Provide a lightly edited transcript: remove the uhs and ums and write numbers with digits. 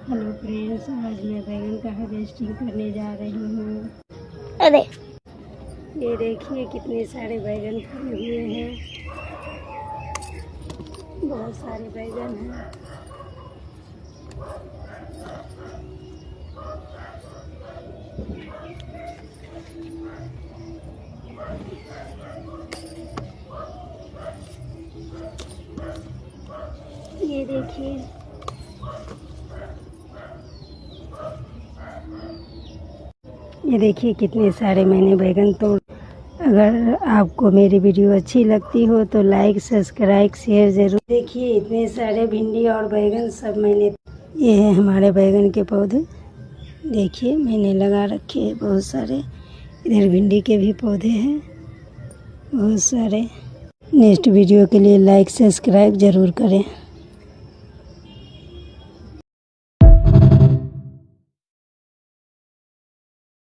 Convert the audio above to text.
Hello friends, आज मैं बैंगन का हार्वेस्टिंग करने जा रही हूँ। अरे ये देखिए कितने सारे बैंगन फले हुए हैं। बहुत सारे बैंगन हैं। ये देखिए कितने सारे मैंने बैंगन तोड़। अगर आपको मेरी वीडियो अच्छी लगती हो तो लाइक, सब्सक्राइब, शेयर ज़रूर। देखिए इतने सारे भिंडी और बैंगन सब मैंने, ये है हमारे बैंगन के पौधे। देखिए मैंने लगा रखे हैं बहुत सारे। इधर भिंडी के भी पौधे हैं बहुत सारे। नेक्स्ट वीडियो के लिए लाइक, सब्सक्राइब ज़रूर करें।